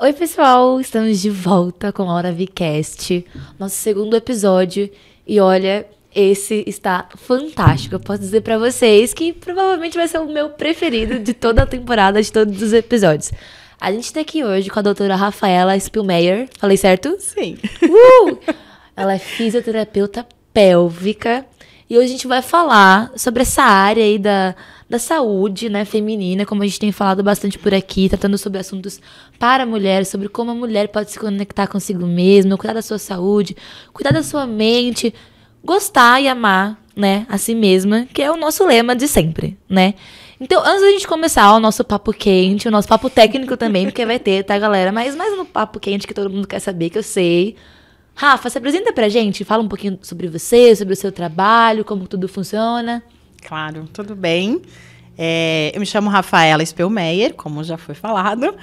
Oi, pessoal! Estamos de volta com a Hora Vcast, nosso segundo episódio. E olha, esse está fantástico. Eu posso dizer pra vocês que provavelmente vai ser o meu preferido de toda a temporada, de todos os episódios. A gente tá aqui hoje com a doutora Rafaela Spielmeyer. Falei certo? Sim. Ela é fisioterapeuta pélvica. E hoje a gente vai falar sobre essa área aí da saúde, né, feminina, como a gente tem falado bastante por aqui, tratando sobre assuntos para a mulher, sobre como a mulher pode se conectar consigo mesma, cuidar da sua saúde, cuidar da sua mente, gostar e amar, né, a si mesma, que é o nosso lema de sempre, né? Então, antes da gente começar o nosso papo quente, o nosso papo técnico também, porque vai ter, tá, galera? Mas mais no papo quente que todo mundo quer saber, que eu sei. Rafa, se apresenta pra gente, fala um pouquinho sobre você, sobre o seu trabalho, como tudo funciona. Claro, tudo bem. Eu me chamo Rafaela Spielmeyer, como já foi falado.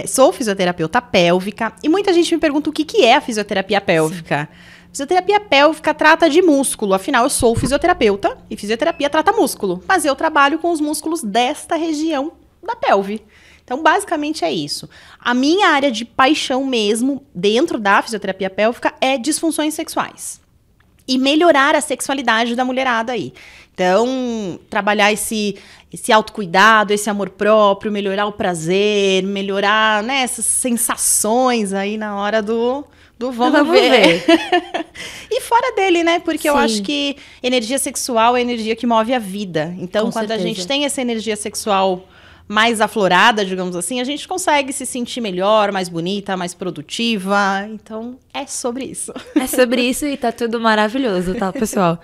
Sou fisioterapeuta pélvica e muita gente me pergunta o que é a fisioterapia pélvica. Sim. Fisioterapia pélvica trata de músculo, afinal eu sou fisioterapeuta e fisioterapia trata músculo, mas eu trabalho com os músculos desta região da pelve. Então, basicamente é isso. A minha área de paixão mesmo, dentro da fisioterapia pélvica, é disfunções sexuais. E melhorar a sexualidade da mulherada aí. Então, trabalhar esse autocuidado, esse amor próprio, melhorar o prazer, melhorar, né, essas sensações aí na hora do vamos ver. E fora dele, né? Porque Sim. Eu acho que energia sexual é a energia que move a vida. Então, com quando certeza. A gente tem essa energia sexual mais aflorada, digamos assim, a gente consegue se sentir melhor, mais bonita, mais produtiva. Então, é sobre isso. É sobre isso e tá tudo maravilhoso, tá, pessoal?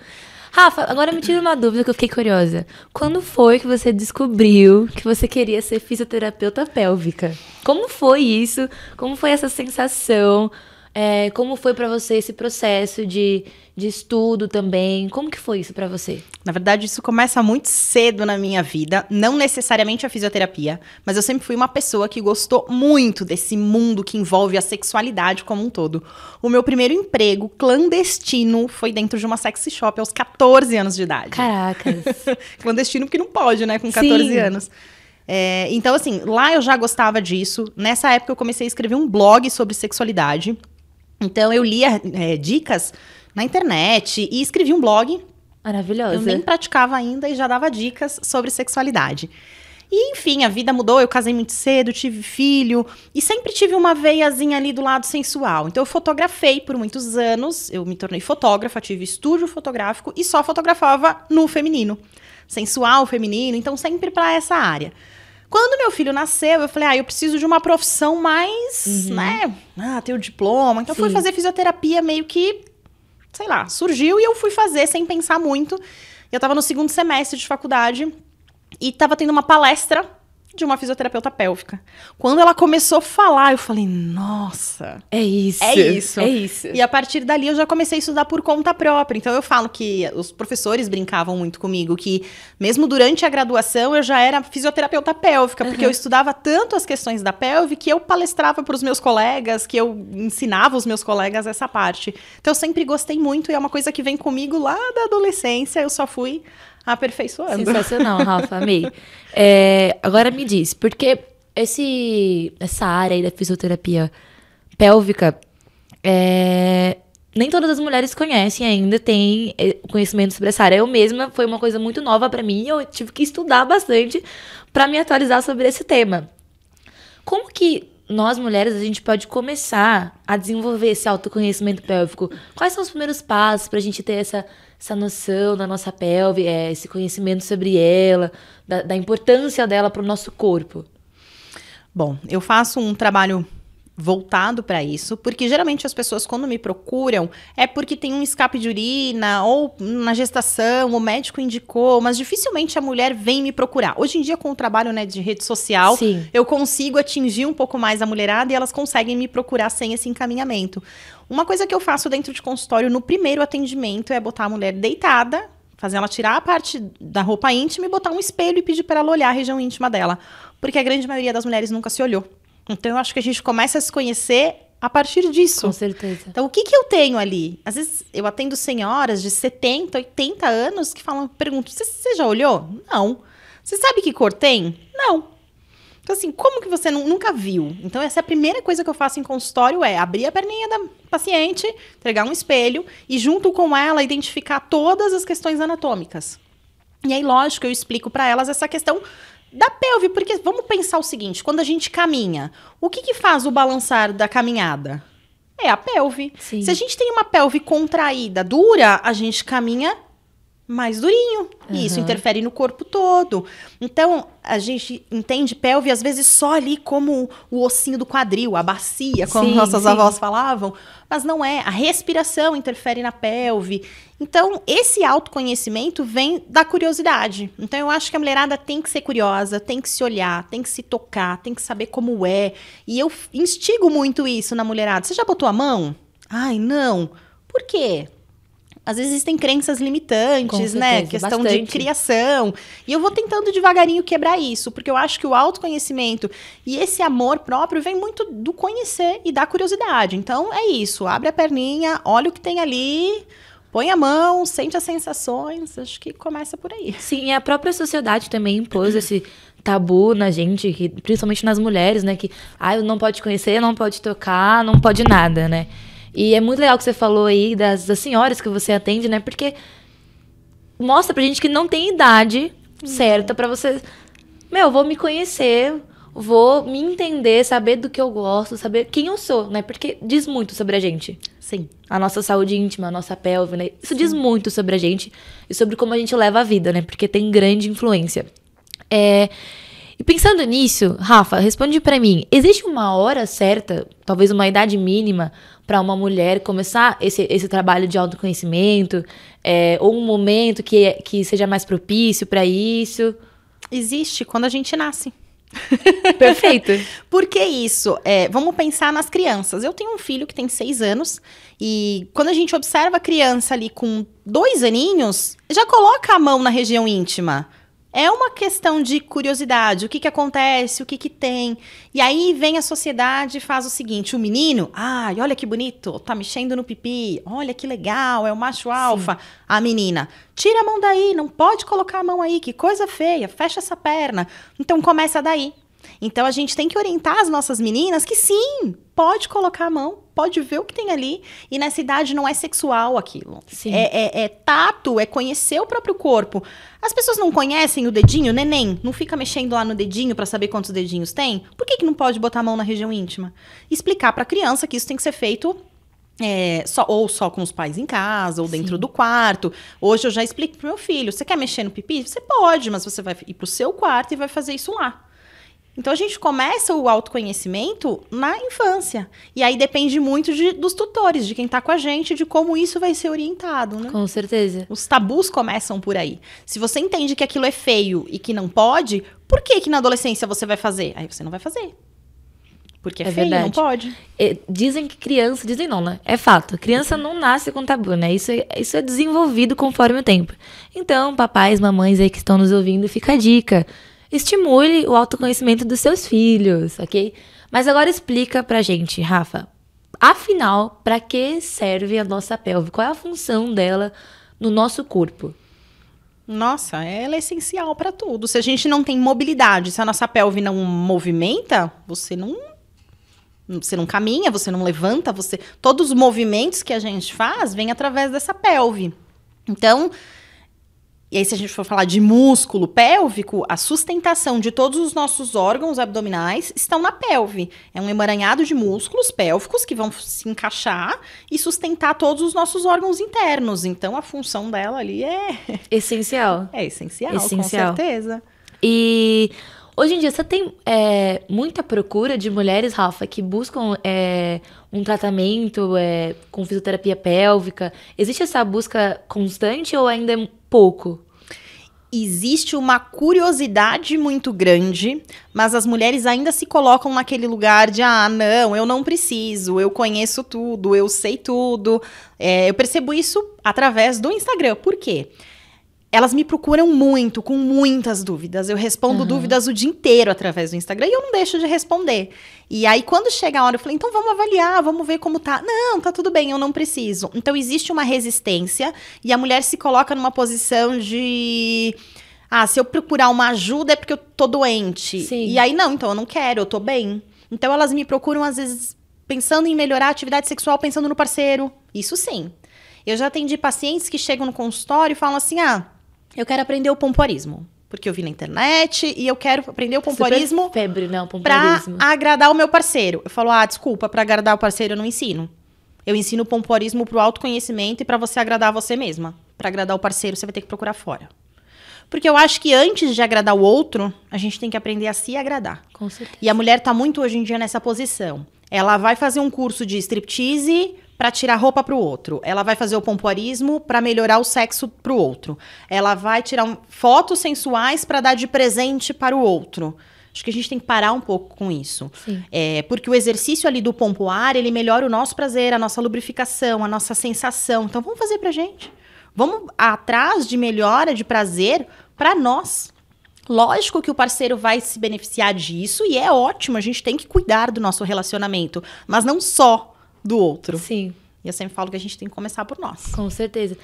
Rafa, agora me tira uma dúvida que eu fiquei curiosa. Quando foi que você descobriu que você queria ser fisioterapeuta pélvica? Como foi isso? Como foi essa sensação? Como foi pra você esse processo de estudo também? Como que foi isso pra você? Na verdade, isso começa muito cedo na minha vida. Não necessariamente a fisioterapia, mas eu sempre fui uma pessoa que gostou muito desse mundo que envolve a sexualidade como um todo. O meu primeiro emprego clandestino foi dentro de uma sexy shop aos 14 anos de idade. Caracas! Clandestino porque não pode, né? Com 14 Sim. anos. Então, assim, lá eu já gostava disso. Nessa época eu comecei a escrever um blog sobre sexualidade. Então, eu lia dicas na internet e escrevi um blog. Maravilhosa. Eu nem praticava ainda e já dava dicas sobre sexualidade. E, enfim, a vida mudou. Eu casei muito cedo, tive filho. E sempre tive uma veiazinha ali do lado sensual. Então, eu fotografei por muitos anos. Eu me tornei fotógrafa, tive estúdio fotográfico e só fotografava no feminino. Sensual, feminino. Então, sempre para essa área. Quando meu filho nasceu, eu falei, eu preciso de uma profissão mais, né? Ter o diploma. Então, fui fazer fisioterapia meio que, sei lá, surgiu e eu fui fazer sem pensar muito. Eu tava no 2º semestre de faculdade e tava tendo uma palestra de uma fisioterapeuta pélvica. Quando ela começou a falar, eu falei, nossa... É isso. É isso. É isso. E a partir dali eu já comecei a estudar por conta própria. Então eu falo que os professores brincavam muito comigo, que mesmo durante a graduação eu já era fisioterapeuta pélvica, porque eu estudava tanto as questões da pelve que eu palestrava para os meus colegas, que eu ensinava os meus colegas essa parte. Então eu sempre gostei muito e é uma coisa que vem comigo lá da adolescência, eu só fui aperfeiçoando. Sensacional, Rafa, amei. Agora me diz, porque essa área aí da fisioterapia pélvica, nem todas as mulheres conhecem ainda, têm conhecimento sobre essa área. Eu mesma, foi uma coisa muito nova pra mim, eu tive que estudar bastante pra me atualizar sobre esse tema. Como que nós, mulheres, a gente pode começar a desenvolver esse autoconhecimento pélvico? Quais são os primeiros passos pra gente ter essa noção da nossa pelve, esse conhecimento sobre ela, da importância dela para o nosso corpo? Bom, eu faço um trabalho voltado para isso, porque geralmente as pessoas quando me procuram é porque tem um escape de urina ou na gestação, o médico indicou, mas dificilmente a mulher vem me procurar. Hoje em dia com o trabalho, né, de rede social, Sim. eu consigo atingir um pouco mais a mulherada e elas conseguem me procurar sem esse encaminhamento. Uma coisa que eu faço dentro de consultório no primeiro atendimento é botar a mulher deitada, fazer ela tirar a parte da roupa íntima e botar um espelho e pedir para ela olhar a região íntima dela, porque a grande maioria das mulheres nunca se olhou. Então, eu acho que a gente começa a se conhecer a partir disso. Com certeza. Então, o que eu tenho ali? Às vezes, eu atendo senhoras de 70, 80 anos que perguntam, você já olhou? Não. Você sabe que cor tem? Não. Então, assim, como que você nunca viu? Então, essa é a primeira coisa que eu faço em consultório, é abrir a perninha da paciente, entregar um espelho e, junto com ela, identificar todas as questões anatômicas. E aí, lógico, eu explico para elas essa questão da pelve, porque vamos pensar o seguinte, quando a gente caminha, o que faz o balançar da caminhada? É a pelve. Sim. Se a gente tem uma pelve contraída, dura, a gente caminha mais durinho. E isso interfere no corpo todo. Então, a gente entende pelve, às vezes, só ali como o ossinho do quadril, a bacia, como nossas avós falavam. Mas não é. A respiração interfere na pelve. Então, esse autoconhecimento vem da curiosidade. Então, eu acho que a mulherada tem que ser curiosa, tem que se olhar, tem que se tocar, tem que saber como é. E eu instigo muito isso na mulherada. Você já botou a mão? Ai, não. Por quê? Às vezes existem crenças limitantes, né? Questão de criação. E eu vou tentando devagarinho quebrar isso, porque eu acho que o autoconhecimento e esse amor próprio vem muito do conhecer e da curiosidade. Então, é isso. Abre a perninha, olha o que tem ali, põe a mão, sente as sensações. Acho que começa por aí. Sim, e a própria sociedade também impôs esse tabu na gente, que, principalmente nas mulheres, né? Que, não pode conhecer, não pode tocar, não pode nada, né? E é muito legal que você falou aí das senhoras que você atende, né? Porque mostra pra gente que não tem idade certa pra você... vou me conhecer, vou me entender, saber do que eu gosto, saber quem eu sou, né? Porque diz muito sobre a gente. Sim. A nossa saúde íntima, a nossa pelve, né? Isso diz muito sobre a gente e sobre como a gente leva a vida, né? Porque tem grande influência. E pensando nisso, Rafa, responde pra mim. Existe uma hora certa, talvez uma idade mínima, para uma mulher começar esse trabalho de autoconhecimento? Ou um momento que seja mais propício para isso? Existe quando a gente nasce. Perfeito. Por que isso? Vamos pensar nas crianças. Eu tenho um filho que tem 6 anos e quando a gente observa a criança ali com 2 aninhos, já coloca a mão na região íntima. É uma questão de curiosidade, o que acontece, o que tem. E aí vem a sociedade e faz o seguinte, o menino, olha que bonito, tá mexendo no pipi, olha que legal, é o macho alfa. Sim. A menina, tira a mão daí, não pode colocar a mão aí, que coisa feia, fecha essa perna. Então começa daí. Então a gente tem que orientar as nossas meninas que sim, pode colocar a mão, pode ver o que tem ali. E nessa idade não é sexual aquilo. Sim. É tato, é conhecer o próprio corpo. As pessoas não conhecem o dedinho, neném, não fica mexendo lá no dedinho pra saber quantos dedinhos tem? Por que não pode botar a mão na região íntima? Explicar pra criança que isso tem que ser feito só com os pais em casa, ou dentro do quarto. Hoje eu já explico pro meu filho, você quer mexer no pipi? Você pode, mas você vai ir pro seu quarto e vai fazer isso lá. Então, a gente começa o autoconhecimento na infância. E aí depende muito dos tutores, de quem está com a gente, de como isso vai ser orientado, né? Com certeza. Os tabus começam por aí. Se você entende que aquilo é feio e que não pode, por que na adolescência você vai fazer? Aí você não vai fazer. Porque é feio, verdade. Não pode. Dizem que criança... Dizem não, né? É fato. Criança não nasce com tabu, né? Isso é desenvolvido conforme o tempo. Então, papais, mamães aí que estão nos ouvindo, fica a dica. Estimule o autoconhecimento dos seus filhos, ok? Mas agora explica pra gente, Rafa. Afinal, pra que serve a nossa pelve? Qual é a função dela no nosso corpo? Nossa, ela é essencial pra tudo. Se a gente não tem mobilidade, se a nossa pelve não movimenta, você não caminha, você não levanta, todos os movimentos que a gente faz vêm através dessa pelve. Então... E aí, se a gente for falar de músculo pélvico, a sustentação de todos os nossos órgãos abdominais estão na pelve. É um emaranhado de músculos pélvicos que vão se encaixar e sustentar todos os nossos órgãos internos. Então, a função dela ali é... Essencial. É essencial, com certeza. E hoje em dia, você tem muita procura de mulheres, Rafa, que buscam um tratamento com fisioterapia pélvica? Existe essa busca constante ou ainda é pouco? Existe uma curiosidade muito grande, mas as mulheres ainda se colocam naquele lugar de não, eu não preciso, eu conheço tudo, eu sei tudo. Eu percebo isso através do Instagram. Por quê? Elas me procuram muito, com muitas dúvidas. Eu respondo dúvidas o dia inteiro através do Instagram e eu não deixo de responder. E aí, quando chega a hora, eu falei, então vamos avaliar, vamos ver como tá. Não, tá tudo bem, eu não preciso. Então, existe uma resistência e a mulher se coloca numa posição de... Ah, se eu procurar uma ajuda é porque eu tô doente. Sim. E aí, não, então eu não quero, eu tô bem. Então elas me procuram, às vezes, pensando em melhorar a atividade sexual, pensando no parceiro. Isso sim. Eu já atendi pacientes que chegam no consultório e falam assim, eu quero aprender o pompoarismo. Porque eu vi na internet e eu quero aprender o pompoarismo. Super febre, né? O Pra pompoarismo. agradar o meu parceiro. Eu falo, desculpa, pra agradar o parceiro eu não ensino. Eu ensino o pompoarismo pro autoconhecimento e pra você agradar você mesma. Pra agradar o parceiro, você vai ter que procurar fora. Porque eu acho que antes de agradar o outro, a gente tem que aprender a se agradar. Com certeza. E a mulher tá muito hoje em dia nessa posição. Ela vai fazer um curso de striptease pra tirar roupa pro outro. Ela vai fazer o pompoarismo pra melhorar o sexo pro outro. Ela vai tirar fotos sensuais pra dar de presente para o outro. Acho que a gente tem que parar um pouco com isso. Sim. Porque o exercício ali do pompoar, ele melhora o nosso prazer, a nossa lubrificação, a nossa sensação. Então vamos fazer pra gente. Vamos atrás de melhora de prazer pra nós. Lógico que o parceiro vai se beneficiar disso e é ótimo, a gente tem que cuidar do nosso relacionamento, mas não só do outro. Sim. E eu sempre falo que a gente tem que começar por nós. Com certeza.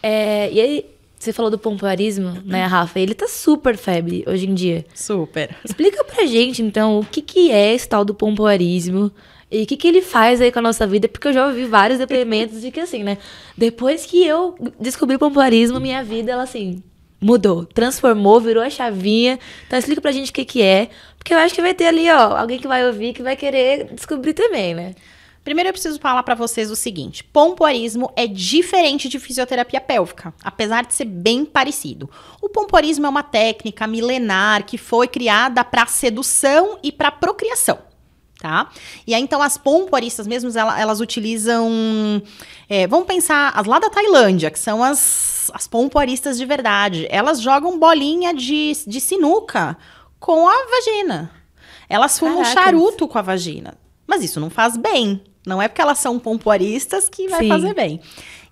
E aí, você falou do pompoarismo, né, Rafa? Ele tá super febre hoje em dia. Super. Explica pra gente, então, o que é esse tal do pompoarismo e o que ele faz aí com a nossa vida, porque eu já ouvi vários depoimentos de que, assim, né, depois que eu descobri o pompoarismo, minha vida, ela, assim, mudou, transformou, virou a chavinha. Então, explica pra gente o que é, porque eu acho que vai ter ali, ó, alguém que vai ouvir, que vai querer descobrir também, né? Primeiro eu preciso falar pra vocês o seguinte, pompoarismo é diferente de fisioterapia pélvica, apesar de ser bem parecido. O pompoarismo é uma técnica milenar que foi criada para sedução e para procriação, tá? E aí então as pompoaristas mesmo, elas utilizam, vamos pensar, as lá da Tailândia, que são as pompoaristas de verdade, elas jogam bolinha de sinuca com a vagina. Elas fumam charuto com a vagina, mas isso não faz bem. Não é porque elas são pompoaristas que vai fazer bem.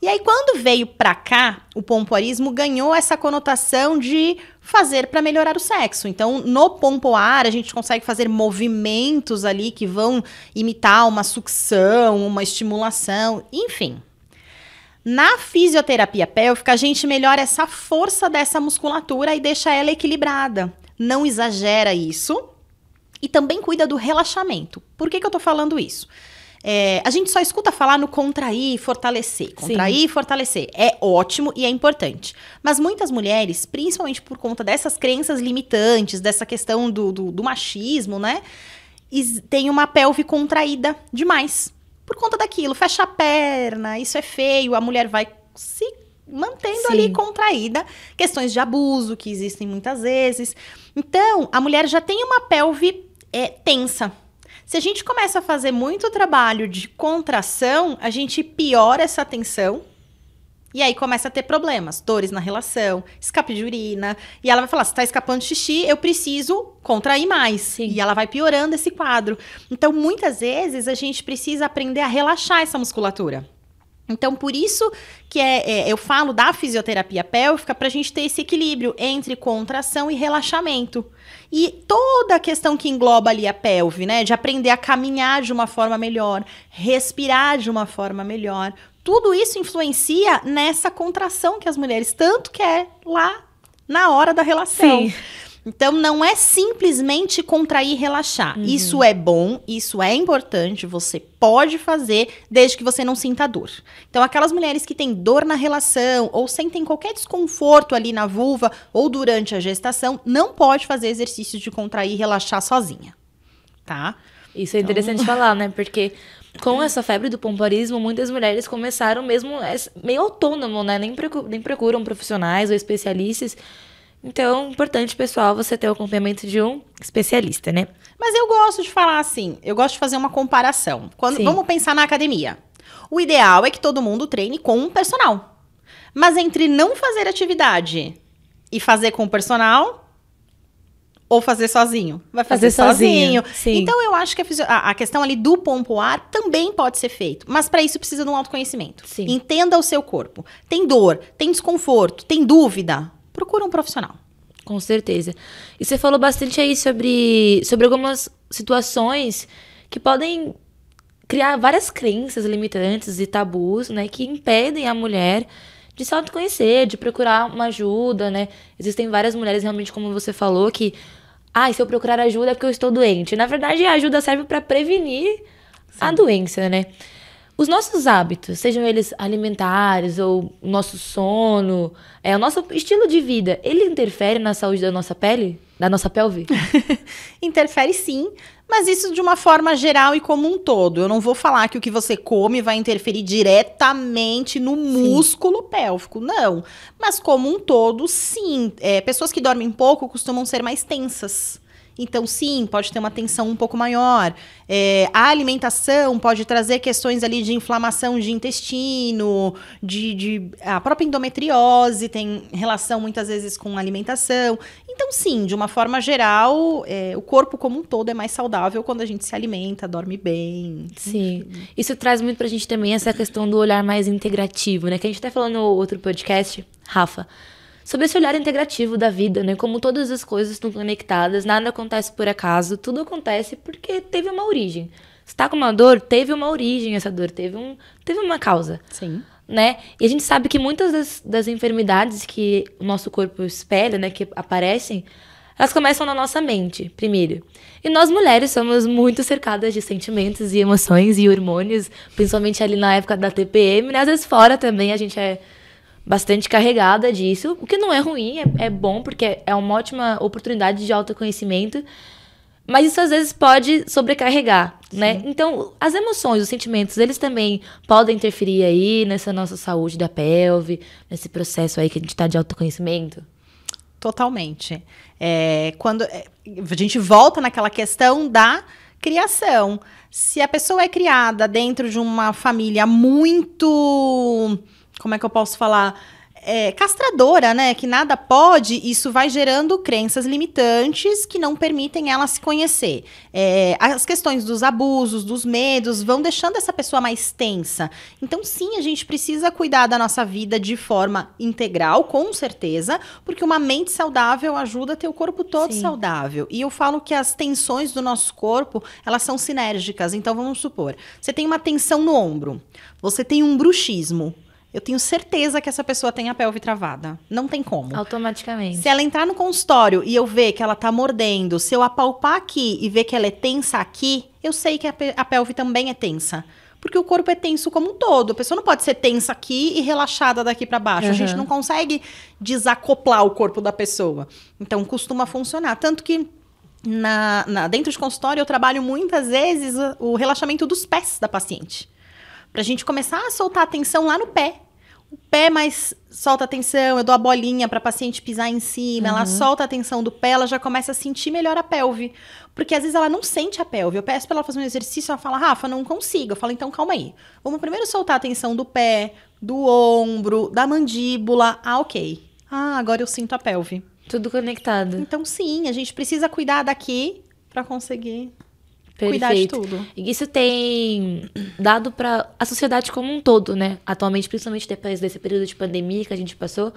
E aí, quando veio pra cá, o pompoarismo ganhou essa conotação de fazer para melhorar o sexo. Então, no pompoar, a gente consegue fazer movimentos ali que vão imitar uma sucção, uma estimulação, enfim. Na fisioterapia pélvica, a gente melhora essa força dessa musculatura e deixa ela equilibrada. Não exagera isso. E também cuida do relaxamento. Por que eu tô falando isso? A gente só escuta falar no contrair, fortalecer. Contrair, fortalecer. É ótimo e é importante. Mas muitas mulheres, principalmente por conta dessas crenças limitantes, dessa questão do machismo, né? Tem uma pelve contraída demais. Por conta daquilo. Fecha a perna, isso é feio. A mulher vai se mantendo ali contraída. Questões de abuso que existem muitas vezes. Então, a mulher já tem uma pelve tensa. Se a gente começa a fazer muito trabalho de contração, a gente piora essa tensão e aí começa a ter problemas, dores na relação, escape de urina. E ela vai falar, se tá escapando de xixi, eu preciso contrair mais. Sim. E ela vai piorando esse quadro. Então, muitas vezes, a gente precisa aprender a relaxar essa musculatura. Então, por isso que eu falo da fisioterapia pélvica para a gente ter esse equilíbrio entre contração e relaxamento. E toda a questão que engloba ali a pelve, né? De aprender a caminhar de uma forma melhor, respirar de uma forma melhor. Tudo isso influencia nessa contração que as mulheres tanto querem lá na hora da relação. Sim. Então, não é simplesmente contrair e relaxar. Uhum. Isso é bom, isso é importante, você pode fazer, desde que você não sinta dor. Então, aquelas mulheres que têm dor na relação, ou sentem qualquer desconforto ali na vulva, ou durante a gestação, não pode fazer exercícios de contrair e relaxar sozinha, tá? Isso é interessante falar, né? Porque com essa febre do pompoarismo, muitas mulheres começaram mesmo meio autônomo, né? Nem procuram profissionais ou especialistas. Então, importante, pessoal, você ter o acompanhamento de um especialista, né? Mas eu gosto de falar assim, eu gosto de fazer uma comparação. Vamos pensar na academia. O ideal é que todo mundo treine com um personal. Mas entre não fazer atividade e fazer com o personal, ou fazer sozinho? Vai fazer sozinho. Sim. Então, eu acho que a questão ali do pompoar também pode ser feito. Mas para isso precisa de um autoconhecimento. Sim. Entenda o seu corpo. Tem dor, tem desconforto, tem dúvida. Procura um profissional. Com certeza. E você falou bastante aí sobre algumas situações que podem criar várias crenças limitantes e tabus, né? Que impedem a mulher de se autoconhecer, de procurar uma ajuda, né? Existem várias mulheres, realmente, como você falou, que... se eu procurar ajuda é porque eu estou doente. Na verdade, a ajuda serve para prevenir a doença, né? Os nossos hábitos, sejam eles alimentares ou o nosso sono, o nosso estilo de vida, ele interfere na saúde da nossa pele? Da nossa pelve? Interfere sim, mas isso de uma forma geral e como um todo. Eu não vou falar que o que você come vai interferir diretamente no músculo pélvico, não. Mas como um todo, sim. Pessoas que dormem pouco costumam ser mais tensas. Então, sim, pode ter uma tensão um pouco maior. A alimentação pode trazer questões ali de inflamação de intestino, a própria endometriose tem relação muitas vezes com alimentação. Então, sim, de uma forma geral, o corpo como um todo é mais saudável quando a gente se alimenta, dorme bem. Sim. Isso traz muito pra gente também essa questão do olhar mais integrativo, né? Que a gente até falou no outro podcast, Rafa, sobre esse olhar integrativo da vida, né? Como todas as coisas estão conectadas, nada acontece por acaso, tudo acontece porque teve uma origem. Você tá com uma dor, teve uma origem essa dor, teve uma causa. Sim. Né? E a gente sabe que muitas das enfermidades que o nosso corpo espelha, né, que aparecem, elas começam na nossa mente, primeiro. E nós mulheres somos muito cercadas de sentimentos e emoções e hormônios, principalmente ali na época da TPM, né? Às vezes fora também a gente é bastante carregada disso, o que não é ruim, é bom, porque é uma ótima oportunidade de autoconhecimento, mas isso às vezes pode sobrecarregar, né? Então, as emoções, os sentimentos, eles também podem interferir aí nessa nossa saúde da pelve, nesse processo aí que a gente tá de autoconhecimento? Totalmente. Quando a gente volta naquela questão da criação. Se a pessoa é criada dentro de uma família muito... Como é que eu posso falar? Castradora, né? Que nada pode, isso vai gerando crenças limitantes que não permitem ela se conhecer. As questões dos abusos, dos medos, vão deixando essa pessoa mais tensa. Então, sim, a gente precisa cuidar da nossa vida de forma integral, com certeza, porque uma mente saudável ajuda a ter o corpo todo saudável. E eu falo que as tensões do nosso corpo, elas são sinérgicas. Então, vamos supor, você tem uma tensão no ombro, você tem um bruxismo. Eu tenho certeza que essa pessoa tem a pelve travada. Não tem como. Automaticamente. Se ela entrar no consultório e eu ver que ela tá mordendo, se eu apalpar aqui e ver que ela é tensa aqui, eu sei que a pelve também é tensa. Porque o corpo é tenso como um todo. A pessoa não pode ser tensa aqui e relaxada daqui para baixo. A gente não consegue desacoplar o corpo da pessoa. Então, costuma funcionar. Tanto que dentro de consultório eu trabalho muitas vezes o relaxamento dos pés da paciente. Pra gente começar a soltar a tensão lá no pé. O pé mais solta a tensão, eu dou a bolinha pra paciente pisar em cima, ela solta a tensão do pé, ela já começa a sentir melhor a pelve. Porque às vezes ela não sente a pelve. Eu peço pra ela fazer um exercício, ela fala, Rafa, não consigo. Eu falo, então calma aí. Vamos primeiro soltar a tensão do pé, do ombro, da mandíbula. Ok. Agora eu sinto a pelve. Tudo conectado. Então sim, a gente precisa cuidar daqui pra conseguir... Perfeito. Cuidar de tudo. E isso tem dado para a sociedade como um todo, né? Atualmente, principalmente depois desse período de pandemia que a gente passou,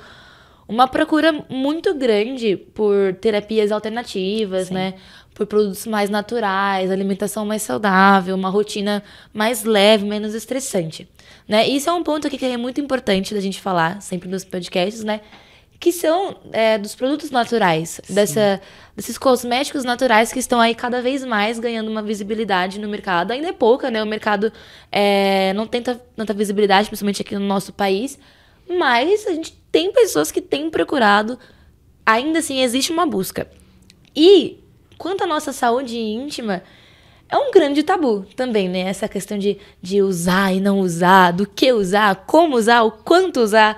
uma procura muito grande por terapias alternativas, né? Por produtos mais naturais, alimentação mais saudável, uma rotina mais leve, menos estressante, né? E isso é um ponto aqui que é muito importante da gente falar sempre nos podcasts, né? Que são dos produtos naturais, desses cosméticos naturais que estão aí cada vez mais ganhando uma visibilidade no mercado. Ainda é pouca, né? O mercado não tem tanta visibilidade, principalmente aqui no nosso país, mas a gente tem pessoas que têm procurado, ainda assim existe uma busca. E quanto à nossa saúde íntima, é um grande tabu também, né? Essa questão de usar e não usar, do que usar, como usar, o quanto usar,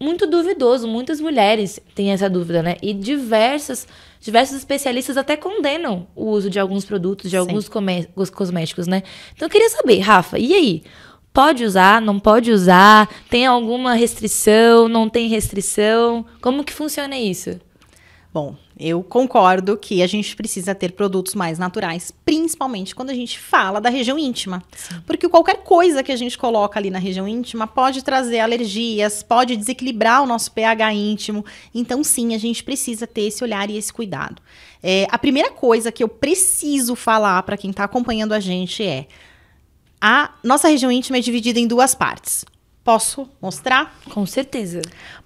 muito duvidoso, muitas mulheres têm essa dúvida, né? E diversos especialistas até condenam o uso de alguns produtos, de alguns cosméticos, né? Então eu queria saber, Rafa, e aí? Pode usar, não pode usar? Tem alguma restrição, não tem restrição? Como que funciona isso? Bom, eu concordo que a gente precisa ter produtos mais naturais, principalmente quando a gente fala da região íntima. Sim. Porque qualquer coisa que a gente coloca ali na região íntima pode trazer alergias, pode desequilibrar o nosso pH íntimo. Então, sim, a gente precisa ter esse olhar e esse cuidado. A primeira coisa que eu preciso falar para quem está acompanhando a gente a nossa região íntima é dividida em duas partes. Posso mostrar? Com certeza.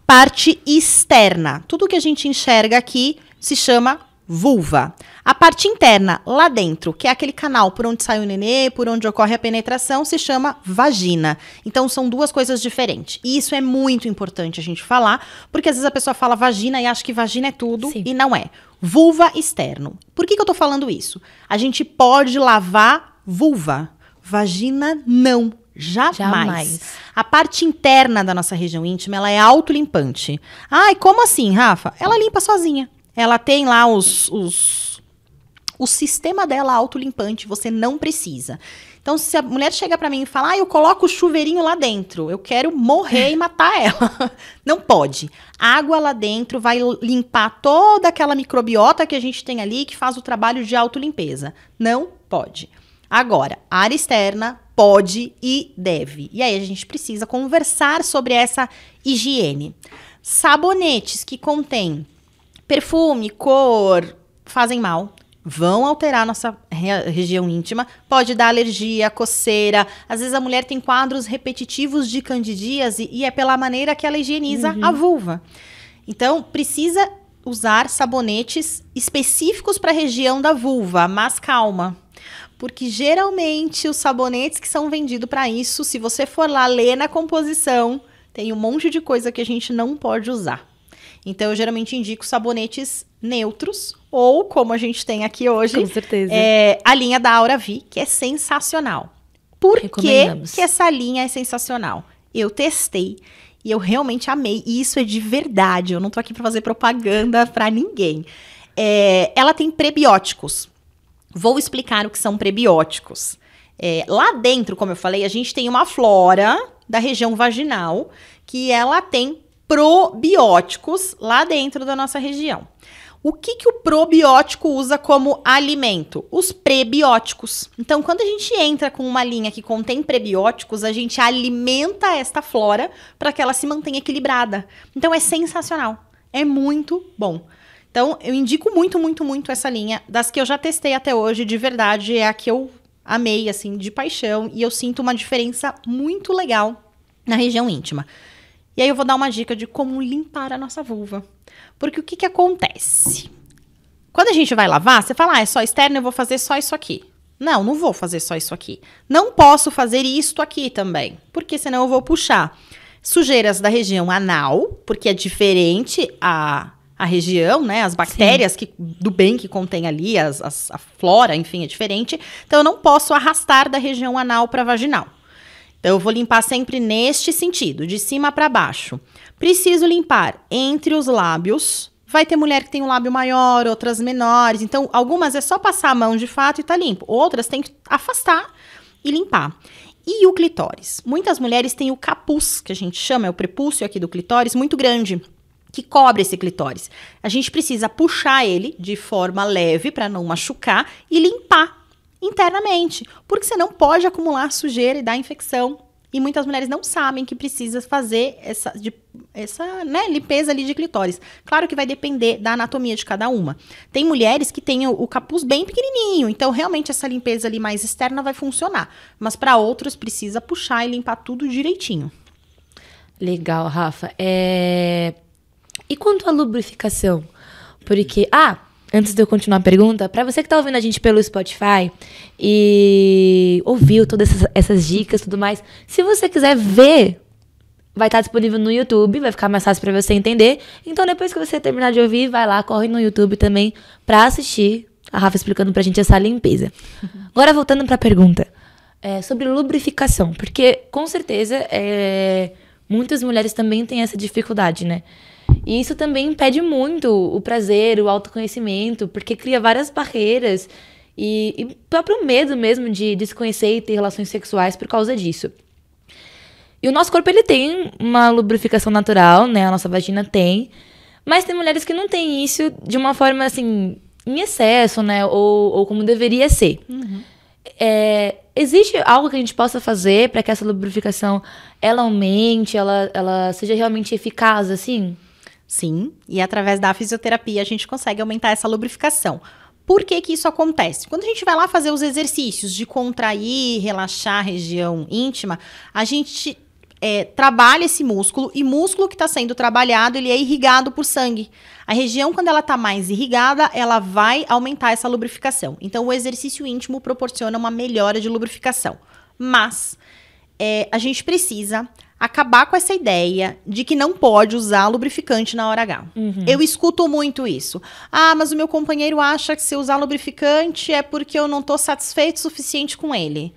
Parte externa. Tudo que a gente enxerga aqui se chama vulva. A parte interna, lá dentro, que é aquele canal por onde sai o nenê, por onde ocorre a penetração, se chama vagina. Então, são duas coisas diferentes. E isso é muito importante a gente falar, porque às vezes a pessoa fala vagina e acha que vagina é tudo, Sim. e não é. Vulva externo. Por que eu tô falando isso? A gente pode lavar vulva. Vagina, não. Jamais. A parte interna da nossa região íntima, ela é autolimpante. Ai, como assim, Rafa? Ela limpa sozinha. Ela tem lá o sistema dela autolimpante, você não precisa. Então, se a mulher chega pra mim e fala, eu coloco o chuveirinho lá dentro, eu quero morrer e matar ela. Não pode. A água lá dentro vai limpar toda aquela microbiota que a gente tem ali, que faz o trabalho de autolimpeza. Não pode. Agora, a área externa pode e deve. E aí a gente precisa conversar sobre essa higiene. Sabonetes que contêm perfume, cor, fazem mal. Vão alterar a nossa região íntima. Pode dar alergia, coceira. Às vezes a mulher tem quadros repetitivos de candidíase e é pela maneira que ela higieniza a vulva. Então, precisa usar sabonetes específicos para a região da vulva, mas calma. Porque geralmente os sabonetes que são vendidos para isso, se você for lá ler na composição, tem um monte de coisa que a gente não pode usar. Então, eu geralmente indico sabonetes neutros, ou como a gente tem aqui hoje, Com certeza. A linha da AuraVi, que é sensacional. Por que essa linha é sensacional? Eu testei e eu realmente amei. E isso é de verdade, eu não tô aqui para fazer propaganda para ninguém. Ela tem prebióticos. Vou explicar o que são prebióticos. Lá dentro, como eu falei, a gente tem uma flora da região vaginal que ela tem probióticos lá dentro da nossa região. O que o probiótico usa como alimento? Os prebióticos. Então, quando a gente entra com uma linha que contém prebióticos, a gente alimenta esta flora para que ela se mantenha equilibrada. Então, é sensacional. É muito bom. Então, eu indico muito, muito, muito essa linha. Das que eu já testei até hoje, de verdade, é a que eu amei, assim, de paixão. E eu sinto uma diferença muito legal na região íntima. E aí eu vou dar uma dica de como limpar a nossa vulva. Porque o que acontece? Quando a gente vai lavar, você fala, é só externo, eu vou fazer só isso aqui. Não, não vou fazer só isso aqui. Não posso fazer isto aqui também, porque senão eu vou puxar sujeiras da região anal, porque é diferente a região, né? As bactérias do bem que contém ali, a flora, enfim, é diferente. Então, eu não posso arrastar da região anal para vaginal. Então, eu vou limpar sempre neste sentido, de cima para baixo. Preciso limpar entre os lábios. Vai ter mulher que tem um lábio maior, outras menores. Então, algumas é só passar a mão de fato e tá limpo. Outras tem que afastar e limpar. E o clitóris? Muitas mulheres têm o capuz, que a gente chama, é o prepúcio aqui do clitóris, muito grande, que cobre esse clitóris. A gente precisa puxar ele de forma leve para não machucar e limpar internamente, porque senão pode acumular sujeira e dar infecção. E muitas mulheres não sabem que precisa fazer essa limpeza ali de clitóris. Claro que vai depender da anatomia de cada uma. Tem mulheres que têm o capuz bem pequenininho, então realmente essa limpeza ali mais externa vai funcionar. Mas para outros precisa puxar e limpar tudo direitinho. Legal, Rafa. E quanto à lubrificação? Porque, antes de eu continuar a pergunta, para você que tá ouvindo a gente pelo Spotify e ouviu todas essas dicas e tudo mais, se você quiser ver, vai estar disponível no YouTube, vai ficar mais fácil para você entender. Então, depois que você terminar de ouvir, vai lá, corre no YouTube também para assistir a Rafa explicando pra gente essa limpeza. Agora, voltando pra pergunta, sobre lubrificação, porque, com certeza, muitas mulheres também têm essa dificuldade, né? E isso também impede muito o prazer, o autoconhecimento, porque cria várias barreiras e o próprio medo mesmo de se conhecer e ter relações sexuais por causa disso. E o nosso corpo, ele tem uma lubrificação natural, né? A nossa vagina tem, mas tem mulheres que não têm isso de uma forma, assim, em excesso, né? Ou como deveria ser. Uhum. Existe algo que a gente possa fazer para que essa lubrificação, ela aumente, ela seja realmente eficaz, assim? Sim, e através da fisioterapia a gente consegue aumentar essa lubrificação. Por que isso acontece? Quando a gente vai lá fazer os exercícios de contrair, relaxar a região íntima, a gente trabalha esse músculo, e músculo que está sendo trabalhado, ele é irrigado por sangue. A região, quando ela está mais irrigada, ela vai aumentar essa lubrificação. Então, o exercício íntimo proporciona uma melhora de lubrificação. Mas, a gente precisa acabar com essa ideia de que não pode usar lubrificante na hora H. Eu escuto muito isso. Ah, mas o meu companheiro acha que se eu usar lubrificante é porque eu não estou satisfeito o suficiente com ele.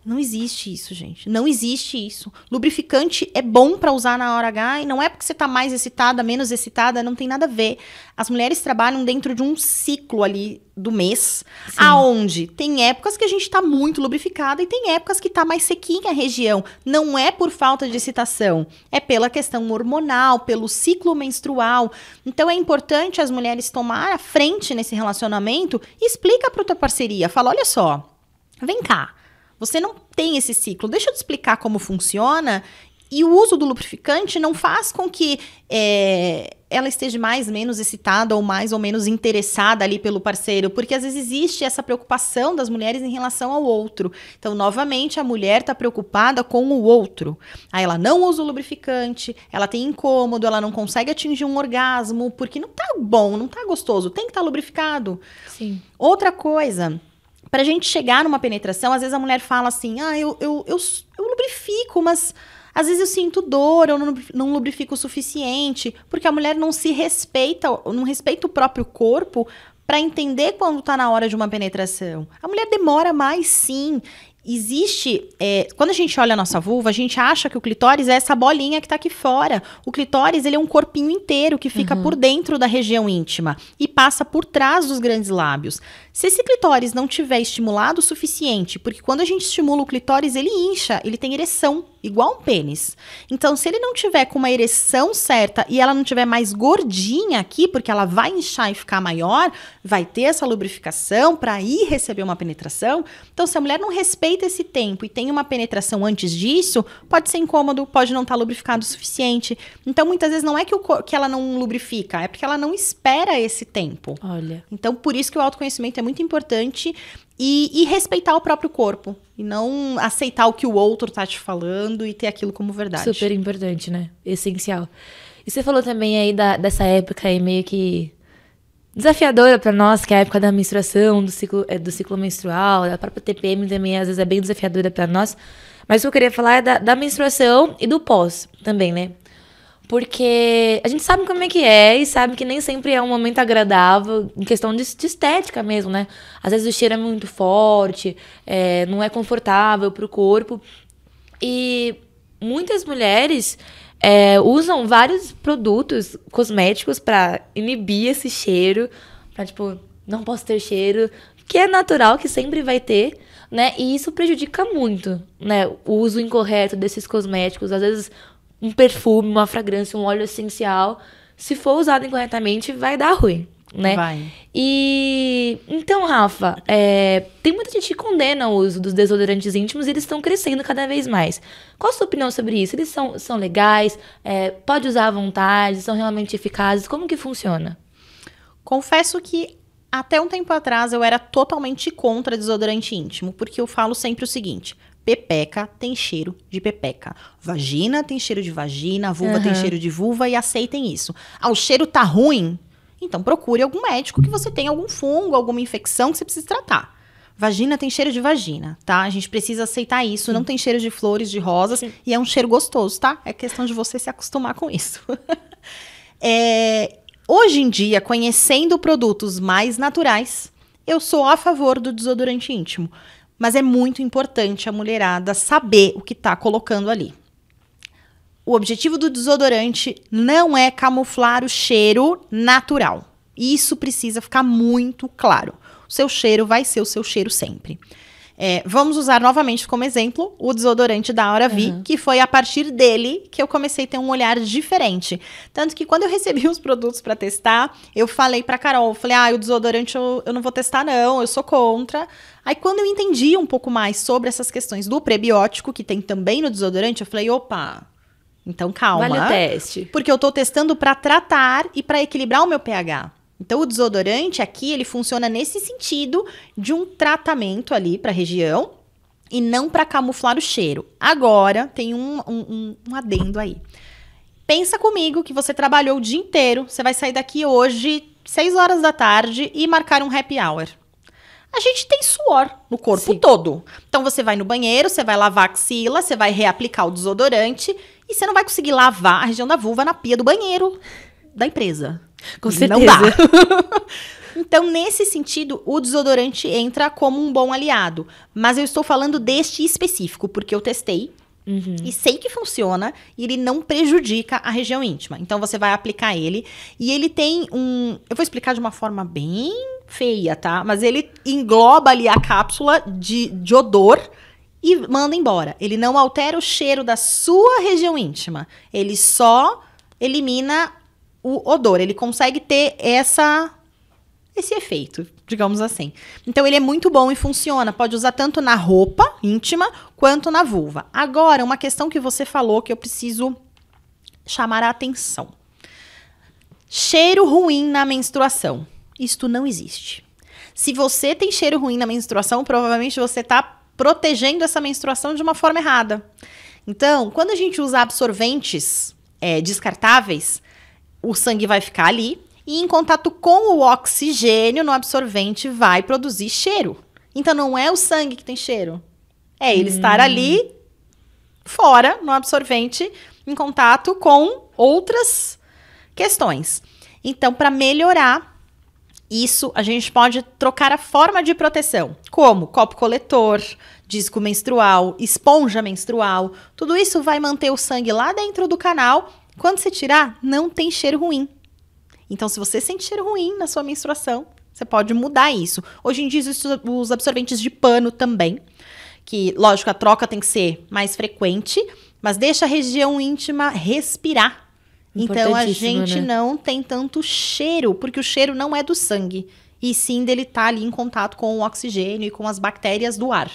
Não existe isso, gente. Não existe isso. Lubrificante é bom para usar na hora H e não é porque você tá mais excitada, menos excitada, não tem nada a ver. As mulheres trabalham dentro de um ciclo ali do mês, sim, aonde tem épocas que a gente tá muito lubrificada e tem épocas que tá mais sequinha a região. Não é por falta de excitação, é pela questão hormonal, pelo ciclo menstrual. Então é importante as mulheres tomar a frente nesse relacionamento e explica para tua parceria, fala, olha só, vem cá. Você não tem esse ciclo. Deixa eu te explicar como funciona. E o uso do lubrificante não faz com que ela esteja mais ou menos excitada ou mais ou menos interessada ali pelo parceiro. Porque às vezes existe essa preocupação das mulheres em relação ao outro. Então, novamente, a mulher está preocupada com o outro. Aí ela não usa o lubrificante, ela tem incômodo, ela não consegue atingir um orgasmo, porque não tá bom, não tá gostoso. Tem que estar lubrificado. Sim. Outra coisa... Pra gente chegar numa penetração, às vezes a mulher fala assim, eu lubrifico, mas às vezes eu sinto dor, eu não lubrifico o suficiente, porque a mulher não se respeita, não respeita o próprio corpo para entender quando tá na hora de uma penetração. A mulher demora mais, sim. Existe, quando a gente olha a nossa vulva, a gente acha que o clitóris é essa bolinha que tá aqui fora. O clitóris, ele é um corpinho inteiro que fica por dentro da região íntima e passa por trás dos grandes lábios. Se esse clitóris não tiver estimulado o suficiente, porque quando a gente estimula o clitóris, ele incha, ele tem ereção, igual um pênis. Então, se ele não tiver com uma ereção certa e ela não tiver mais gordinha aqui, porque ela vai inchar e ficar maior, vai ter essa lubrificação para ir receber uma penetração. Então, se a mulher não respeita esse tempo e tem uma penetração antes disso, pode ser incômodo, pode não estar lubrificado o suficiente. Então, muitas vezes não é que ela não lubrifica, é porque ela não espera esse tempo. Olha. Então, por isso que o autoconhecimento é muito importante e respeitar o próprio corpo. E não aceitar o que o outro tá te falando e ter aquilo como verdade. Super importante, né? Essencial. E você falou também aí dessa época aí meio que desafiadora pra nós, que é a época da menstruação, do ciclo menstrual, da própria TPM também, às vezes é bem desafiadora pra nós. Mas o que eu queria falar é da menstruação e do pós também, né? Porque a gente sabe como é que é e sabe que nem sempre é um momento agradável em questão de estética mesmo, né? Às vezes o cheiro é muito forte, não é confortável pro corpo. E muitas mulheres usam vários produtos cosméticos pra inibir esse cheiro, pra tipo, não posso ter cheiro, que é natural, que sempre vai ter, né? E isso prejudica muito, né? O uso incorreto desses cosméticos, às vezes um perfume, uma fragrância, um óleo essencial, se for usado incorretamente, vai dar ruim, né? Vai. E então, Rafa, tem muita gente que condena o uso dos desodorantes íntimos e eles estão crescendo cada vez mais. Qual a sua opinião sobre isso? Eles são legais? Pode usar à vontade? São realmente eficazes? Como que funciona? Confesso que até um tempo atrás eu era totalmente contra desodorante íntimo, porque eu falo sempre o seguinte: pepeca tem cheiro de pepeca, vagina tem cheiro de vagina, vulva tem cheiro de vulva, e aceitem isso. O cheiro tá ruim? Então procure algum médico que você tenha algum fungo, alguma infecção que você precisa tratar. Vagina tem cheiro de vagina, tá? A gente precisa aceitar isso. Sim. Não tem cheiro de flores, de rosas. Sim. E é um cheiro gostoso, tá? É questão de você se acostumar com isso. Hoje em dia, conhecendo produtos mais naturais, eu sou a favor do desodorante íntimo. Mas é muito importante a mulherada saber o que tá colocando ali. O objetivo do desodorante não é camuflar o cheiro natural. Isso precisa ficar muito claro. O seu cheiro vai ser o seu cheiro sempre. Vamos usar novamente como exemplo o desodorante da Aura-V, que foi a partir dele que eu comecei a ter um olhar diferente. Tanto que quando eu recebi os produtos para testar, eu falei pra Carol, o desodorante eu não vou testar não, eu sou contra. Aí quando eu entendi um pouco mais sobre essas questões do prebiótico, que tem também no desodorante, eu falei, opa, então calma. Vale o teste. Porque eu tô testando para tratar e para equilibrar o meu pH. Então, o desodorante aqui, ele funciona nesse sentido de um tratamento ali para a região e não para camuflar o cheiro. Agora, tem um adendo aí. Pensa comigo que você trabalhou o dia inteiro, você vai sair daqui hoje, 6 horas da tarde, e marcar um happy hour. A gente tem suor no corpo todo. Então, você vai no banheiro, você vai lavar a axila, você vai reaplicar o desodorante, e você não vai conseguir lavar a região da vulva na pia do banheiro da empresa. Com certeza. Não dá. Então, nesse sentido, o desodorante entra como um bom aliado. Mas eu estou falando deste específico, porque eu testei e sei que funciona e ele não prejudica a região íntima. Então, você vai aplicar ele e ele tem eu vou explicar de uma forma bem feia, tá? Mas ele engloba ali a cápsula de odor e manda embora. Ele não altera o cheiro da sua região íntima. Ele só elimina o odor. Ele consegue ter esse efeito, digamos assim. Então, ele é muito bom e funciona. Pode usar tanto na roupa íntima quanto na vulva. Agora, uma questão que você falou que eu preciso chamar a atenção. Cheiro ruim na menstruação. Isto não existe. Se você tem cheiro ruim na menstruação, provavelmente você está protegendo essa menstruação de uma forma errada. Então, quando a gente usa absorventes descartáveis, o sangue vai ficar ali e em contato com o oxigênio no absorvente vai produzir cheiro. Então, não é o sangue que tem cheiro. É ele estar ali fora, no absorvente, em contato com outras questões. Então, para melhorar isso, a gente pode trocar a forma de proteção. Como? Copo coletor, disco menstrual, esponja menstrual. Tudo isso vai manter o sangue lá dentro do canal. Quando você tirar, não tem cheiro ruim. Então, se você sente cheiro ruim na sua menstruação, você pode mudar isso. Hoje em dia, existem os absorventes de pano também, que, lógico, a troca tem que ser mais frequente, mas deixa a região íntima respirar. Então, a gente não tem tanto cheiro, porque o cheiro não é do sangue, e sim dele estar ali em contato com o oxigênio e com as bactérias do ar.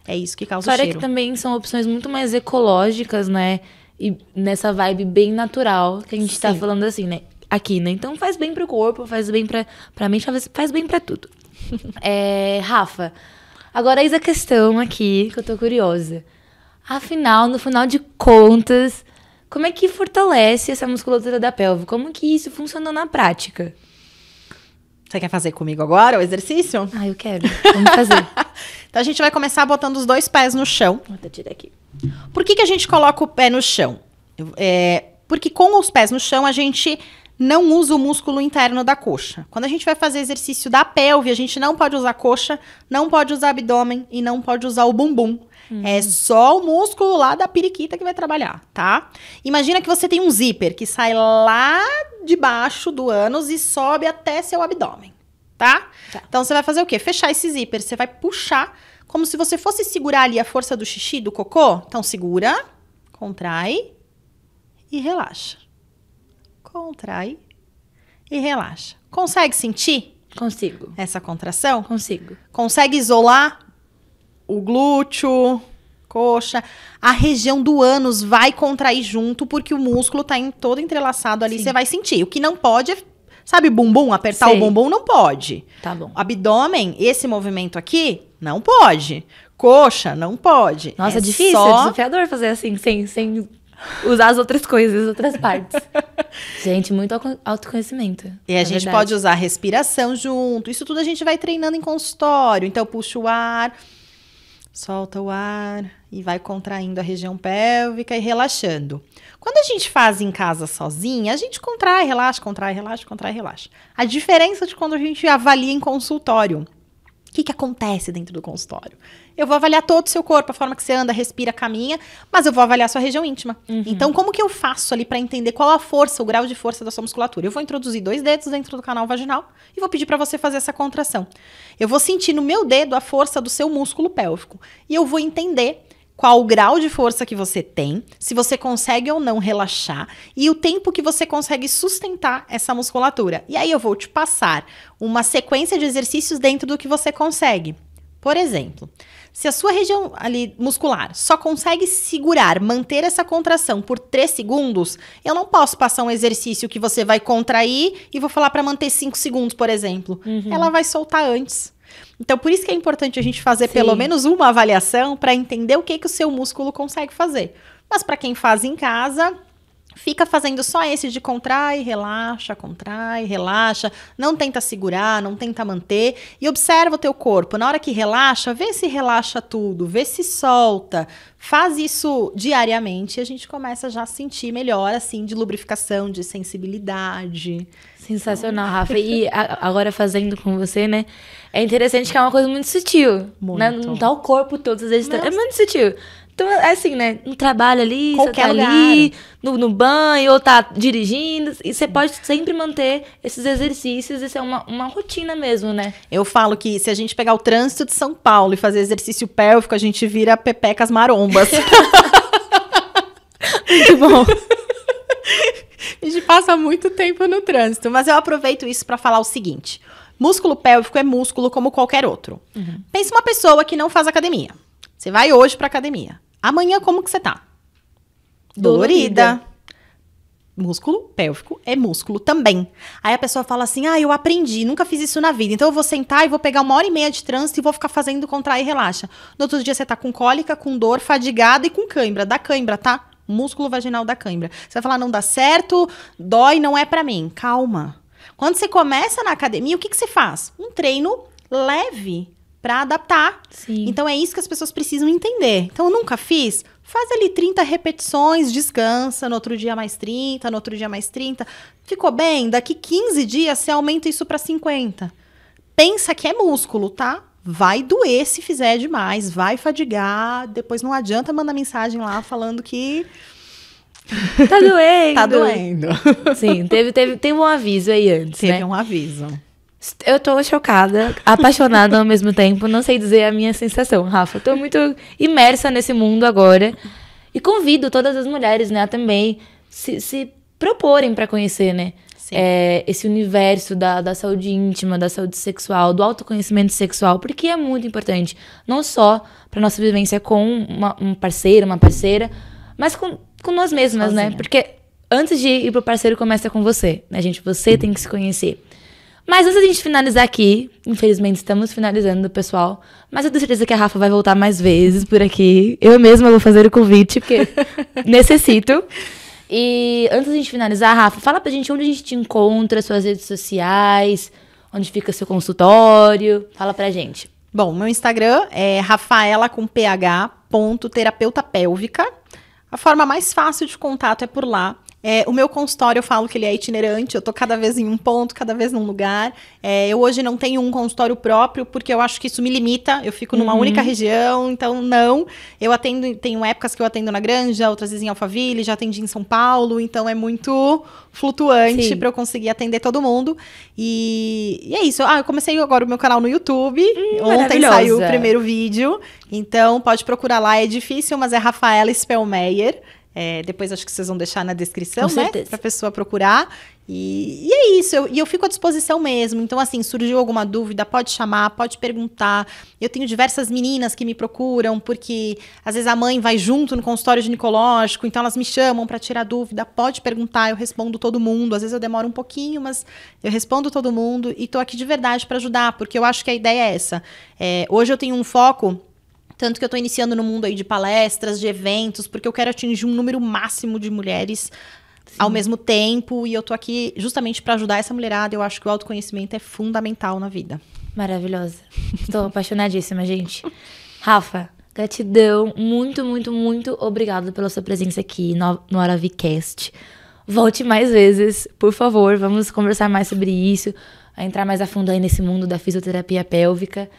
É isso que causa cheiro. Claro que também são opções muito mais ecológicas, né? E nessa vibe bem natural, que a gente tá falando assim, né? Aqui, né? Então faz bem pro corpo, faz bem pra mente, faz bem pra tudo. Rafa, agora eis a questão aqui, que eu tô curiosa. Afinal, no final de contas, como é que fortalece essa musculatura da pelve? Como que isso funciona na prática? Você quer fazer comigo agora o exercício? Ah, eu quero. Vamos fazer. Então a gente vai começar botando os 2 pés no chão. Vou até tirar aqui. Por que a gente coloca o pé no chão? Porque com os pés no chão, a gente não usa o músculo interno da coxa. Quando a gente vai fazer exercício da pelve, a gente não pode usar coxa, não pode usar abdômen e não pode usar o bumbum. É só o músculo lá da periquita que vai trabalhar, tá? Imagina que você tem um zíper que sai lá de baixo do ânus e sobe até seu abdômen, tá? Então, você vai fazer o quê? Fechar esse zíper. Você vai puxar como se você fosse segurar ali a força do xixi, do cocô. Então, segura, contrai e relaxa. Contrai e relaxa. Consegue sentir? Consigo. Essa contração? Consigo. Consegue isolar o glúteo, coxa? A região do ânus vai contrair junto porque o músculo tá todo entrelaçado ali, você vai sentir. O que não pode é, sabe, bumbum? Apertar o bumbum não pode. Tá bom. Abdômen, esse movimento aqui, não pode. Coxa, não pode. Nossa, é difícil, é desafiador fazer assim, sem usar as outras coisas, as outras partes. Gente, muito autoconhecimento. E a gente verdade. pode usar respiração junto. Isso tudo a gente vai treinando em consultório. Então, puxa o ar, solta o ar e vai contraindo a região pélvica e relaxando. Quando a gente faz em casa sozinha, a gente contrai, relaxa, contrai, relaxa, contrai, relaxa. A diferença de quando a gente avalia em consultório. O que acontece dentro do consultório? Eu vou avaliar todo o seu corpo, a forma que você anda, respira, caminha, mas eu vou avaliar a sua região íntima. Então, como que eu faço ali para entender qual a força, o grau de força da sua musculatura? Eu vou introduzir 2 dedos dentro do canal vaginal e vou pedir para você fazer essa contração. Eu vou sentir no meu dedo a força do seu músculo pélvico e eu vou entender qual o grau de força que você tem, se você consegue ou não relaxar e o tempo que você consegue sustentar essa musculatura. E aí eu vou te passar uma sequência de exercícios dentro do que você consegue. Por exemplo, se a sua região ali muscular só consegue segurar, manter essa contração por 3 segundos, eu não posso passar um exercício que você vai contrair e vou falar para manter 5 segundos, por exemplo. Ela vai soltar antes. Então, por isso que é importante a gente fazer Sim. pelo menos uma avaliação para entender o que o seu músculo consegue fazer. Mas para quem faz em casa, fica fazendo só esse de contrai, relaxa. Não tenta segurar, não tenta manter. E observa o teu corpo. Na hora que relaxa, vê se relaxa tudo, vê se solta. Faz isso diariamente e a gente começa já a sentir melhor, assim, de lubrificação, de sensibilidade. Sensacional, Rafa. E agora fazendo com você, né? É interessante que é uma coisa muito sutil. Muito. Né? Não tá o corpo todo, às vezes. Não. É muito sutil. Então, é assim, né? No trabalho ali, Qualquer você tá lugar. ali, no banho, ou tá dirigindo. E você pode sempre manter esses exercícios. Isso é uma rotina mesmo, né? Eu falo que se a gente pegar o trânsito de São Paulo e fazer exercício pélvico, a gente vira pepecas marombas. Muito bom. A gente passa muito tempo no trânsito. Mas eu aproveito isso para falar o seguinte. Músculo pélvico é músculo como qualquer outro. Uhum. Pensa uma pessoa que não faz academia. Você vai hoje pra academia. Amanhã, como que você tá? Dolorida. Músculo pélvico é músculo também. Aí a pessoa fala assim, eu aprendi, nunca fiz isso na vida. Então eu vou sentar e vou pegar 1h30 de trânsito e vou ficar fazendo contrai e relaxa. No outro dia você tá com cólica, com dor, fadigada e com cãibra. Dá cãibra, tá? Músculo vaginal dá cãibra. Você vai falar, não dá certo, dói, não é pra mim. Calma. Quando você começa na academia, o que você faz? Um treino leve pra adaptar. Sim. Então é isso que as pessoas precisam entender. Então eu nunca fiz. Faz ali 30 repetições, descansa, no outro dia mais 30, no outro dia mais 30. Ficou bem? Daqui 15 dias você aumenta isso pra 50. Pensa que é músculo, tá? Vai doer se fizer demais, vai fadigar. Depois não adianta mandar mensagem lá falando que Tá doendo. tá doendo. Sim, teve um aviso aí antes, Teve né? um aviso. Eu tô chocada, apaixonada ao mesmo tempo, não sei dizer a minha sensação, Rafa. Eu tô muito imersa nesse mundo agora. E convido todas as mulheres, né, a também se proporem pra conhecer, né? Sim. Esse universo da saúde íntima, da saúde sexual, do autoconhecimento sexual, porque é muito importante. Não só pra nossa vivência com um parceiro, uma parceira, mas com nós mesmas, Sozinha. né? Porque antes de ir pro parceiro, começa com você, né, gente? Você tem que se conhecer. Mas antes da gente finalizar aqui, infelizmente estamos finalizando, pessoal, mas eu tenho certeza que a Rafa vai voltar mais vezes por aqui. Eu mesma vou fazer o convite, porque necessito. E antes da gente finalizar, Rafa, fala pra gente onde a gente te encontra, suas redes sociais, onde fica seu consultório. Fala pra gente. Bom, meu Instagram é rafaela.terapeuta-pélvica. A forma mais fácil de contato é por lá. O meu consultório, eu falo que ele é itinerante, eu tô cada vez em um ponto, cada vez num lugar. Eu hoje não tenho um consultório próprio, porque eu acho que isso me limita, eu fico numa única região, então não. Eu atendo, tenho épocas que eu atendo na Granja, outras vezes em Alphaville, já atendi em São Paulo, então é muito flutuante para eu conseguir atender todo mundo. E é isso. Eu comecei agora o meu canal no YouTube, ontem saiu o primeiro vídeo, então pode procurar lá, é difícil, mas é Rafaela Spellmeyer. Depois acho que vocês vão deixar na descrição, né? Pra pessoa procurar. E é isso. E eu fico à disposição mesmo. Então, assim, surgiu alguma dúvida, pode chamar, pode perguntar. Eu tenho diversas meninas que me procuram, porque às vezes a mãe vai junto no consultório ginecológico, então elas me chamam pra tirar dúvida. Pode perguntar, eu respondo todo mundo. Às vezes eu demoro um pouquinho, mas eu respondo todo mundo. E tô aqui de verdade pra ajudar, porque eu acho que a ideia é essa. Hoje eu tenho um foco. Tanto que eu tô iniciando no mundo aí de palestras, de eventos, porque eu quero atingir um número máximo de mulheres ao mesmo tempo. E eu tô aqui justamente para ajudar essa mulherada. Eu acho que o autoconhecimento é fundamental na vida. Maravilhosa. Estou apaixonadíssima, gente. Rafa, gratidão. Muito, muito, muito obrigada pela sua presença aqui no Aravicast. Volte mais vezes, por favor. Vamos conversar mais sobre isso. Entrar mais a fundo aí nesse mundo da fisioterapia pélvica.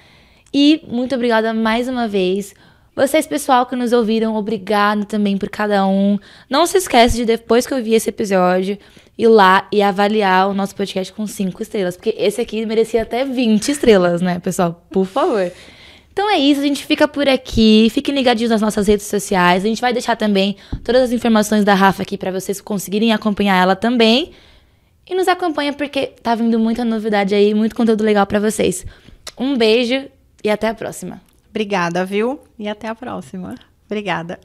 E muito obrigada mais uma vez. Vocês, pessoal, que nos ouviram, obrigado também por cada um. Não se esquece de, depois que eu vi esse episódio, ir lá e avaliar o nosso podcast com 5 estrelas. Porque esse aqui merecia até 20 estrelas, né, pessoal? Por favor. Então é isso, a gente fica por aqui. Fiquem ligadinhos nas nossas redes sociais. A gente vai deixar também todas as informações da Rafa aqui para vocês conseguirem acompanhar ela também. E nos acompanha porque tá vindo muita novidade aí, muito conteúdo legal para vocês. Um beijo. E até a próxima. Obrigada, viu? E até a próxima. Obrigada.